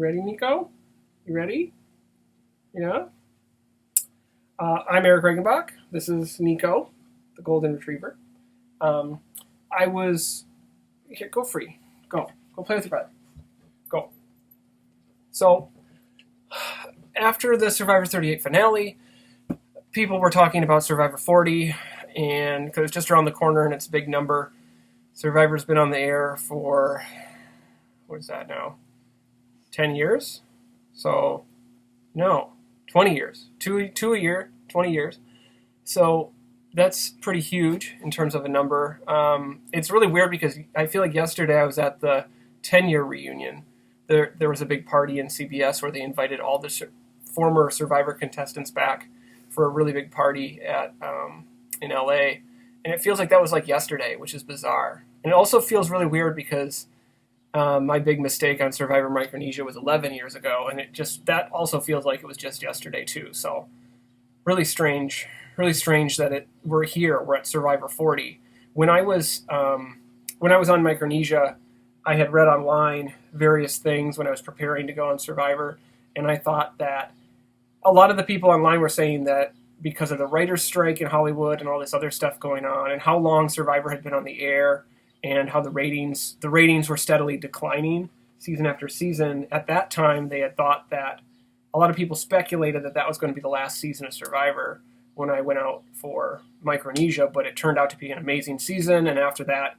You ready, Nico? You ready? Yeah? I'm Erik Regenbach. This is Nico, the Golden Retriever. I was... Here, go free. Go. Go play with your brother. Go. So, after the Survivor 38 finale, people were talking about Survivor 40, and because it's just around the corner and it's a big number. Survivor's been on the air for, what is that now? 10 years? So, no, 20 years. Two a year, 20 years. So, that's pretty huge in terms of a number. It's really weird because I feel like yesterday I was at the 10-year reunion. There was a big party in CBS where they invited all the former Survivor contestants back for a really big party at in LA. And it feels like that was like yesterday, which is bizarre. And it also feels really weird because my big mistake on Survivor Micronesia was 11 years ago, and that also feels like it was just yesterday too. So really strange that we're here. We're at Survivor 40. When I was on Micronesia, I had read online various things when I was preparing to go on Survivor, and I thought that a lot of the people online were saying that because of the writer's strike in Hollywood and all this other stuff going on, and how long Survivor had been on the air, and how the ratings were steadily declining season after season. At that time, they had thought that a lot of people speculated that was going to be the last season of Survivor when I went out for Micronesia, but it turned out to be an amazing season. And after that,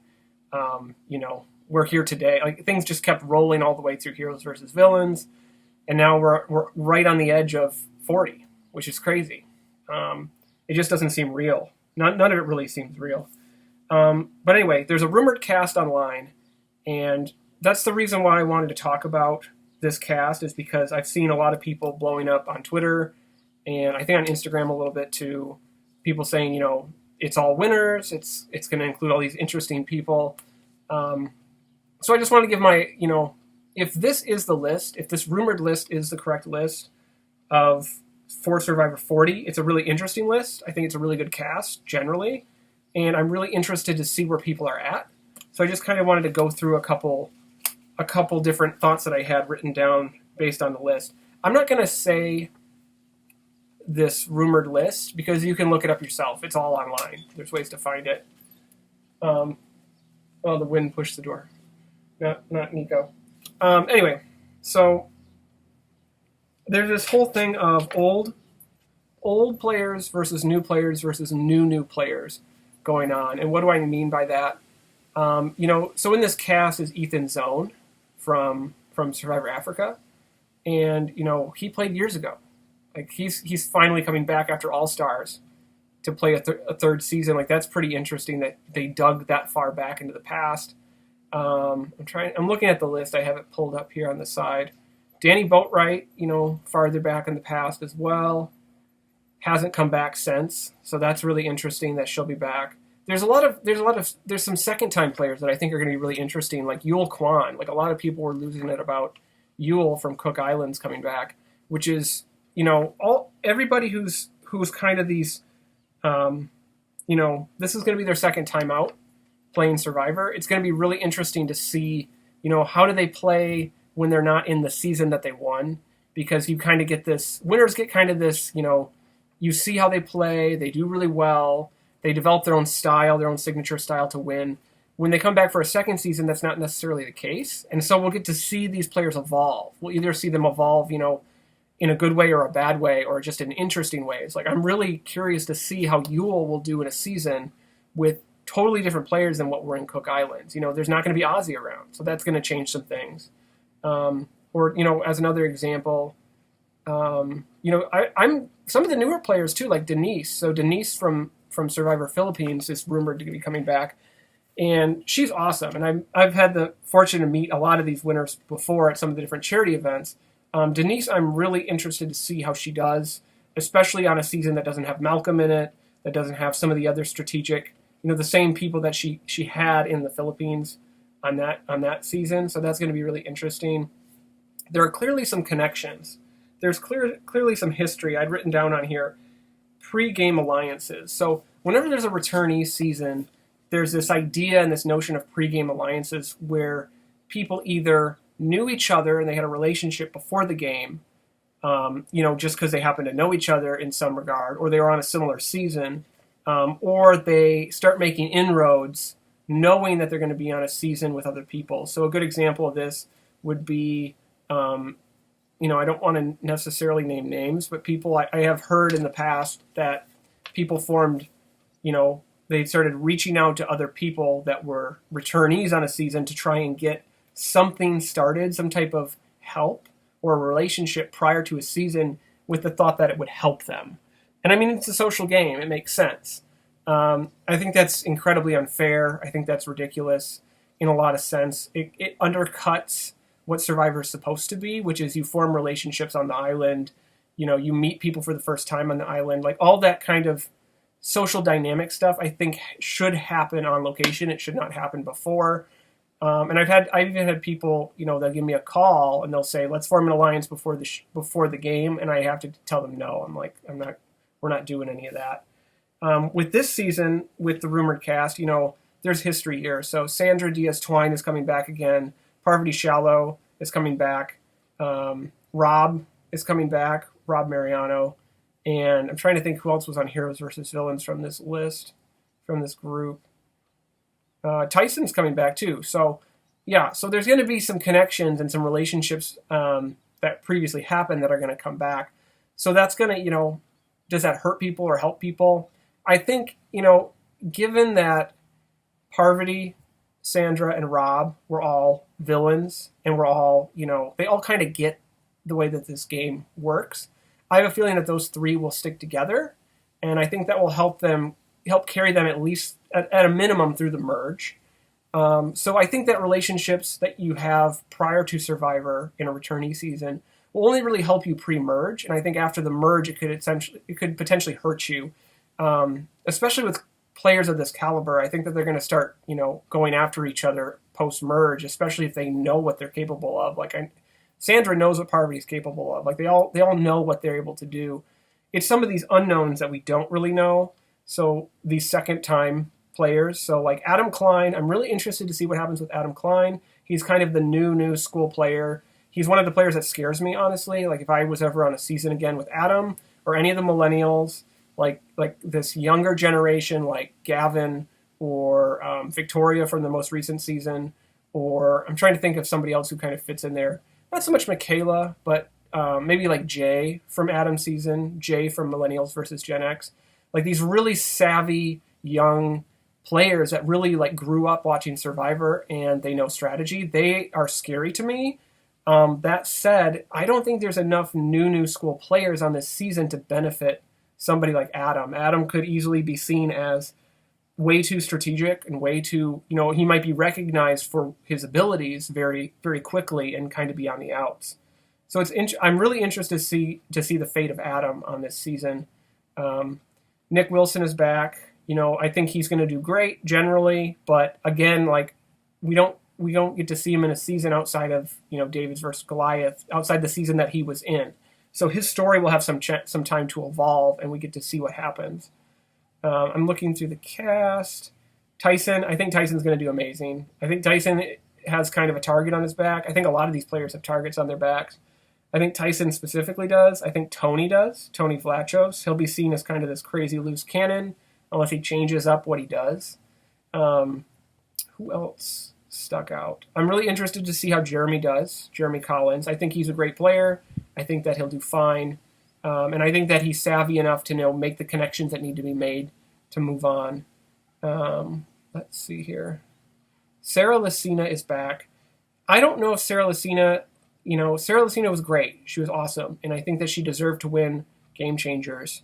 we're here today. Like, things just kept rolling all the way through Heroes versus Villains, and now we're right on the edge of 40, which is crazy. It just doesn't seem real. None of it really seems real. But anyway, there's a rumored cast online, and that's the reason why I wanted to talk about this cast, is because I've seen a lot of people blowing up on Twitter, and I think on Instagram a little bit too, people saying, it's all winners, it's going to include all these interesting people. So I just want to give my, if this is the list, if this rumored list is the correct list for Survivor 40, it's a really interesting list. I think it's a really good cast generally, and I'm really interested to see where people are at. So I just kind of wanted to go through a couple different thoughts that I had written down based on the list. I'm not going to say this rumored list because you can look it up yourself. It's all online. There's ways to find it. The wind pushed the door. Not Nico. Anyway, so there's this whole thing of old players versus new players going on. And what do I mean by that? So in this cast is Ethan Zone from Survivor Africa. And, he played years ago. Like, he's finally coming back after All Stars to play a third season. Like, that's pretty interesting that they dug that far back into the past. I'm looking at the list. I have it pulled up here on the side. Danny Boatwright, farther back in the past as well. Hasn't come back since. So that's really interesting that she'll be back. There's some second time players that I think are going to be really interesting, like Yul Kwan. Like, a lot of people were losing it about Yul from Cook Islands coming back, which is, everybody who's kind of these, this is going to be their second time out playing Survivor. It's going to be really interesting to see, how do they play when they're not in the season that they won, because you kind of get this, winners get kind of this, you see how they play, they do really well, they develop their own style, their own signature style to win. When they come back for a second season, that's not necessarily the case. And so we'll get to see these players evolve. We'll either see them evolve, in a good way or a bad way, or just in interesting ways. Like, I'm really curious to see how Yul will do in a season with totally different players than what were in Cook Islands. There's not going to be Ozzy around, so that's going to change some things. As another example, I'm some of the newer players too, like Denise. So Denise from Survivor Philippines is rumored to be coming back, and she's awesome. And I've had the fortune to meet a lot of these winners before at some of the different charity events. Denise, I'm really interested to see how she does, especially on a season that doesn't have Malcolm in it, that doesn't have some of the other strategic, the same people that she had in the Philippines on that season. So that's going to be really interesting. There are clearly some connections. There's clearly some history. I'd written down on here pre-game alliances. So whenever there's a returnee season, there's this idea and this notion of pre-game alliances where people either knew each other and they had a relationship before the game, just because they happen to know each other in some regard, or they were on a similar season, or they start making inroads knowing that they're going to be on a season with other people. So a good example of this would be, I don't want to necessarily name names, but people I have heard in the past that people formed, they started reaching out to other people that were returnees on a season to try and get something started, some type of help or a relationship prior to a season with the thought that it would help them. And I mean, it's a social game. It makes sense. I think that's incredibly unfair. I think that's ridiculous in a lot of sense. It undercuts what Survivor is supposed to be, which is you form relationships on the island. You meet people for the first time on the island. Like all that kind of social dynamic stuff, I think should happen on location. It should not happen before. And I've even had people, they'll give me a call and they'll say, "Let's form an alliance before the game," and I have to tell them no. I'm like, we're not doing any of that. With this season, with the rumored cast, there's history here. So Sandra Diaz-Twine is coming back again. Parvati Shallow is coming back. Rob is coming back. Rob Mariano. And I'm trying to think who else was on Heroes versus Villains from this list, from this group. Tyson's coming back too. So, yeah, so there's going to be some connections and some relationships that previously happened that are going to come back. So that's going to, does that hurt people or help people? I think, given that Parvati, Sandra, and Rob were all villains and we're all, they all kind of get the way that this game works, I have a feeling that those three will stick together, and I think that will help carry them at least at a minimum through the merge. So I think that relationships that you have prior to Survivor in a returnee season will only really help you pre-merge, and I think after the merge it could potentially hurt you, especially with players of this caliber. I think that they're going to start, going after each other post-merge, especially if they know what they're capable of. Sandra knows what Parvati's capable of. They all know what they're able to do. It's some of these unknowns that we don't really know. So these second-time players. So Adam Klein, I'm really interested to see what happens with Adam Klein. He's kind of the new school player. He's one of the players that scares me, honestly. If I was ever on a season again with Adam or any of the millennials, like this younger generation, like Gavin or Victoria from the most recent season, or I'm trying to think of somebody else who kind of fits in there. Not so much Michaela, but maybe like Jay from Adam's season, Jay from Millennials versus Gen X. These really savvy young players that really grew up watching Survivor and they know strategy. They are scary to me. That said, I don't think there's enough new school players on this season to benefit somebody like Adam. Adam could easily be seen as way too strategic and way too, he might be recognized for his abilities very, very quickly and kind of be on the outs. So I'm really interested to see the fate of Adam on this season. Nick Wilson is back. I think he's going to do great generally, but again, we don't get to see him in a season outside of, David's versus Goliath, outside the season that he was in. So his story will have some time to evolve, and we get to see what happens. I'm looking through the cast. Tyson, I think Tyson's going to do amazing. I think Tyson has kind of a target on his back. I think a lot of these players have targets on their backs. I think Tyson specifically does. I think Tony does. Tony Vlachos. He'll be seen as kind of this crazy loose cannon, unless he changes up what he does. Who else stuck out? I'm really interested to see how Jeremy does. Jeremy Collins. I think he's a great player. I think that he'll do fine. And I think that he's savvy enough to make the connections that need to be made to move on. Let's see here. Sarah Lucina is back. I don't know if Sarah Lucina was great. She was awesome. And I think that she deserved to win Game Changers.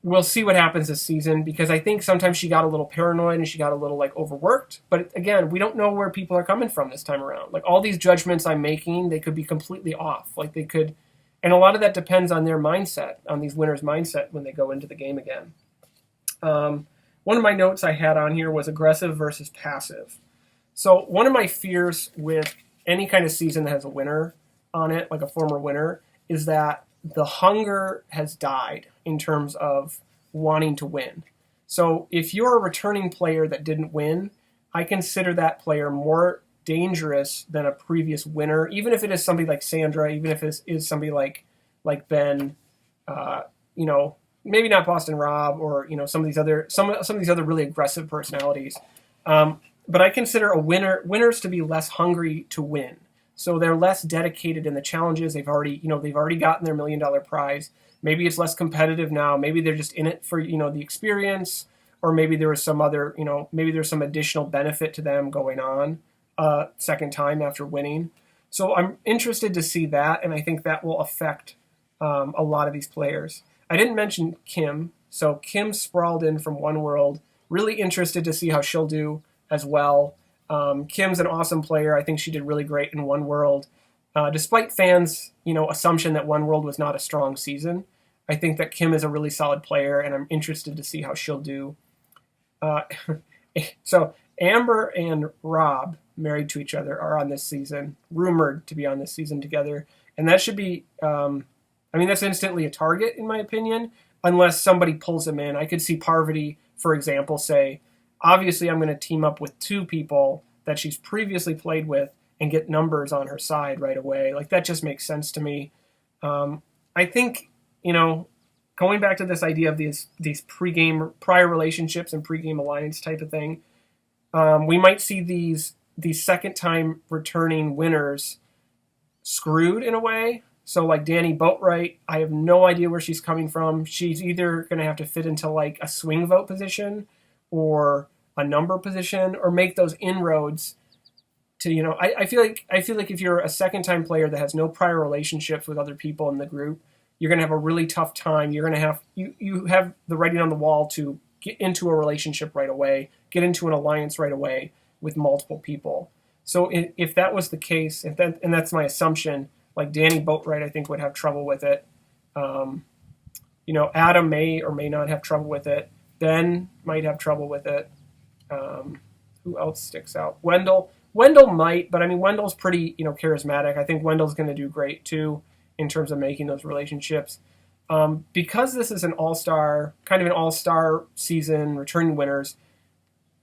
We'll see what happens this season, because I think sometimes she got a little paranoid and she got a little overworked. But again, we don't know where people are coming from this time around. All these judgments I'm making, they could be completely off. And a lot of that depends on their mindset, on these winners' mindset when they go into the game again. One of my notes I had on here was aggressive versus passive. So one of my fears with any kind of season that has a winner on it, like a former winner, is that the hunger has died in terms of wanting to win. So if you're a returning player that didn't win, I consider that player more dangerous than a previous winner, even if it is somebody like Sandra, even if it is somebody like Ben, you know, maybe not Boston Rob, or you know, some of these other really aggressive personalities. But I consider winners to be less hungry to win. So they're less dedicated in the challenges. They've already gotten their $1 million prize. Maybe it's less competitive now. Maybe they're just in it for, you know, the experience, or maybe there was some other, you know, maybe there's some additional benefit to them going on second time after winning. So I'm interested to see that, and I think that will affect a lot of these players. I didn't mention Kim. So Kim sprawled in from One World. Really interested to see how she'll do as well. Kim's an awesome player. I think she did really great in One World. Despite fans, you know, assumption that One World was not a strong season, I think that Kim is a really solid player, and I'm interested to see how she'll do. So Amber and Rob, married to each other, are on this season, rumored to be on this season together. And that should be, that's instantly a target, in my opinion, unless somebody pulls them in. I could see Parvati, for example, say, obviously I'm going to team up with two people that she's previously played with and get numbers on her side right away. Like, that just makes sense to me. I think, you know, going back to this idea of these prior relationships and pregame alliance type of thing, we might see these second time returning winners screwed in a way. So like Danny Boatwright, I have no idea where she's coming from. She's either going to have to fit into like a swing vote position or a number position, or make those inroads to, you know, I feel like if you're a second time player that has no prior relationships with other people in the group, you're going to have a really tough time. You're going to have, you have the writing on the wall to get into a relationship right away, get into an alliance right away with multiple people. So if that was the case, and that's my assumption, like Danny Boatwright, I think would have trouble with it. You know, Adam may or may not have trouble with it. Ben might have trouble with it. Who else sticks out? Wendell might, but I mean, Wendell's pretty, you know, charismatic. I think Wendell's going to do great too in terms of making those relationships. Because this is an all-star season, returning winners,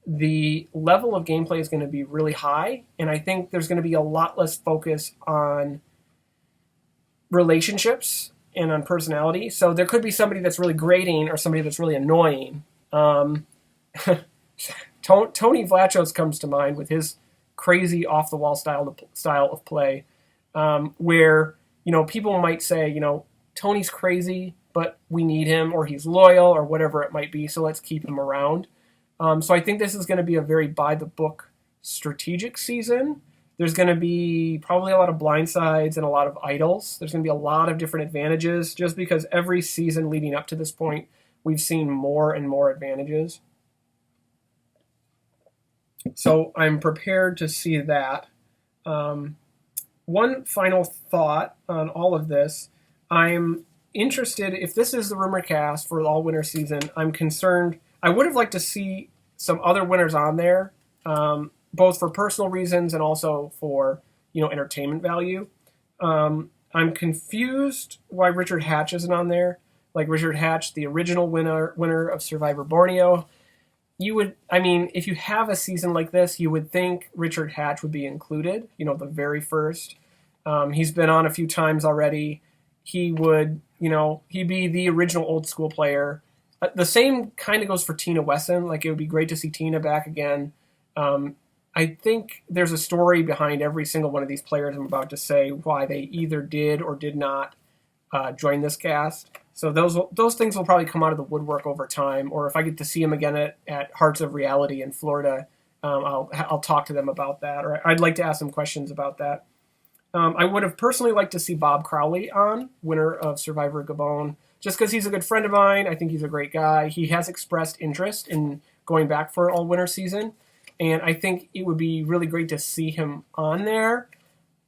the level of gameplay is going to be really high, and I think there's going to be a lot less focus on relationships and on personality. So there could be somebody that's really grating or somebody that's really annoying. Tony Vlachos comes to mind with his crazy off-the-wall style of play, where, you know, people might say, you know, Tony's crazy, but we need him, or he's loyal, or whatever it might be, so let's keep him around. So I think this is going to be a very by-the-book strategic season. There's going to be probably a lot of blindsides and a lot of idols. There's going to be a lot of different advantages, just because every season leading up to this point, we've seen more and more advantages. So I'm prepared to see that. One final thought on all of this. I'm interested, if this is the rumor cast for the all-winner season, I'm concerned. I would have liked to see some other winners on there, both for personal reasons and also for, you know, entertainment value. I'm confused why Richard Hatch isn't on there. Like Richard Hatch, the original winner of Survivor Borneo. If you have a season like this, you would think Richard Hatch would be included, you know, the very first. He's been on a few times already. He would, you know, he'd be the original old school player. The same kind of goes for Tina Wesson. Like, it would be great to see Tina back again. I think there's a story behind every single one of these players I'm about to say, why they either did or did not join this cast. So those things will probably come out of the woodwork over time. Or if I get to see them again at Hearts of Reality in Florida, I'll talk to them about that. Or I'd like to ask them questions about that. I would have personally liked to see Bob Crowley on, winner of Survivor Gabon, just because he's a good friend of mine. I think he's a great guy. He has expressed interest in going back for an all-winner season, and I think it would be really great to see him on there.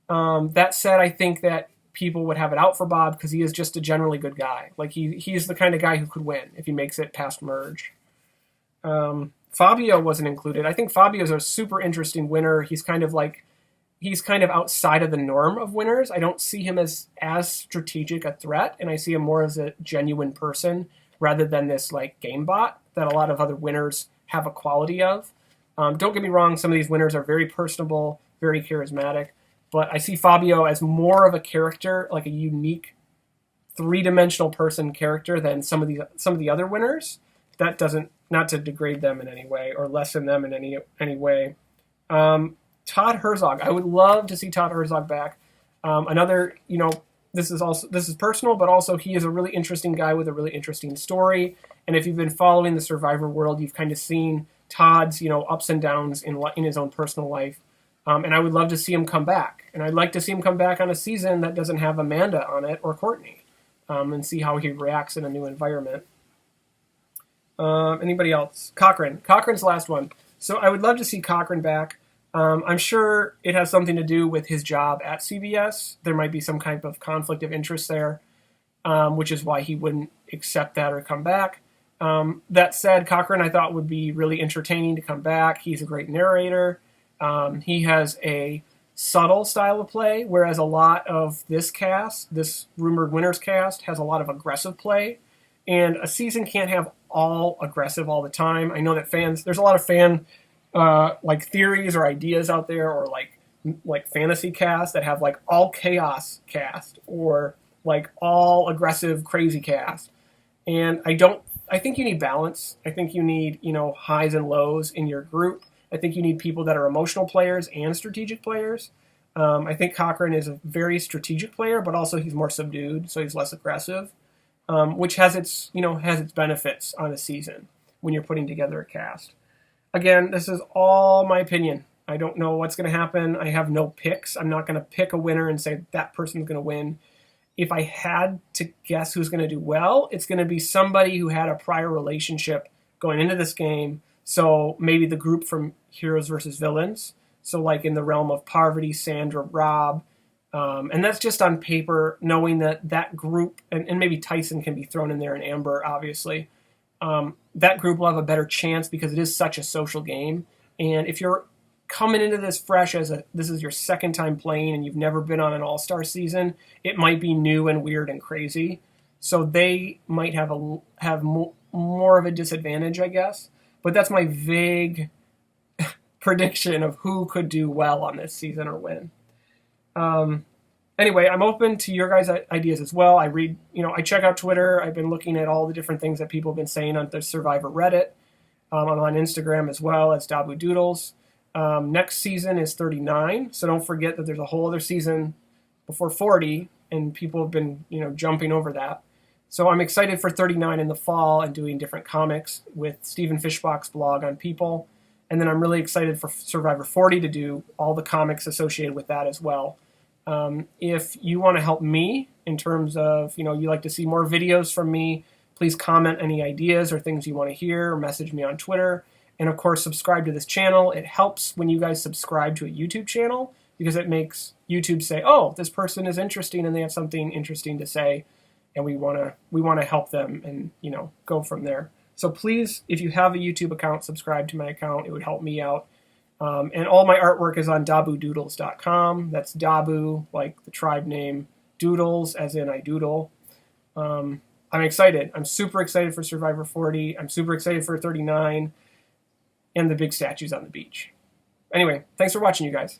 That said, I think that people would have it out for Bob because he is just a generally good guy. Like, he's the kind of guy who could win if he makes it past merge. Fabio wasn't included. I think Fabio's a super interesting winner. He's kind of outside of the norm of winners. I don't see him as strategic a threat, and I see him more as a genuine person rather than this like game bot that a lot of other winners have a quality of. Don't get me wrong, some of these winners are very personable, very charismatic. But I see Fabio as more of a character, like a unique three-dimensional person character than some of the other winners. That doesn't, not to degrade them in any way or lessen them in any way. Todd Herzog, I would love to see Todd Herzog back. Another, this is personal, but also he is a really interesting guy with a really interesting story. And if you've been following the Survivor world, you've kind of seen Todd's, ups and downs in his own personal life. And I would love to see him come back. And I'd like to see him come back on a season that doesn't have Amanda on it or Courtney, and see how he reacts in a new environment. Anybody else? Cochran. Cochran's the last one. So I would love to see Cochran back. I'm sure it has something to do with his job at CBS. There might be some kind of conflict of interest there, which is why he wouldn't accept that or come back. That said, Cochran I thought would be really entertaining to come back. He's a great narrator. He has a subtle style of play, whereas a lot of this cast, this rumored winners cast, has a lot of aggressive play. And a season can't have all aggressive all the time. I know that there's a lot of fan like theories or ideas out there, or like fantasy casts that have like all chaos cast or like all aggressive crazy cast. And I think you need balance. I think you need, highs and lows in your group. I think you need people that are emotional players and strategic players. I think Cochran is a very strategic player, but also he's more subdued, so he's less aggressive, which has its benefits on a season when you're putting together a cast. Again, this is all my opinion. I don't know what's going to happen. I have no picks. I'm not going to pick a winner and say that person's going to win. If I had to guess who's going to do well, it's going to be somebody who had a prior relationship going into this game. So maybe the group from Heroes versus Villains. So like in the realm of Parvati, Sandra, Rob. And that's just on paper, knowing that group, and maybe Tyson can be thrown in there, and Amber, obviously. That group will have a better chance because it is such a social game. And if you're coming into this fresh this is your second time playing and you've never been on an all-star season, it might be new and weird and crazy. So they might have more of a disadvantage, I guess. But that's my vague prediction of who could do well on this season or win. Anyway, I'm open to your guys' ideas as well. I read, I check out Twitter. I've been looking at all the different things that people have been saying on the Survivor Reddit. I'm on Instagram as well as Dabu Doodles. Next season is 39, so don't forget that there's a whole other season before 40, and people have been, jumping over that. So I'm excited for 39 in the fall and doing different comics with Stephen Fishbach's blog on People. And then I'm really excited for Survivor 40 to do all the comics associated with that as well. If you want to help me in terms of, you like to see more videos from me, please comment any ideas or things you want to hear, or message me on Twitter. And of course, subscribe to this channel. It helps when you guys subscribe to a YouTube channel because it makes YouTube say, oh, this person is interesting and they have something interesting to say. And we want to help them and, go from there. So please, if you have a YouTube account, subscribe to my account. It would help me out. And all my artwork is on dabudoodles.com. That's Dabu, like the tribe name, Doodles, as in I doodle. I'm excited. I'm super excited for Survivor 40. I'm super excited for 39 and the big statues on the beach. Anyway, thanks for watching, you guys.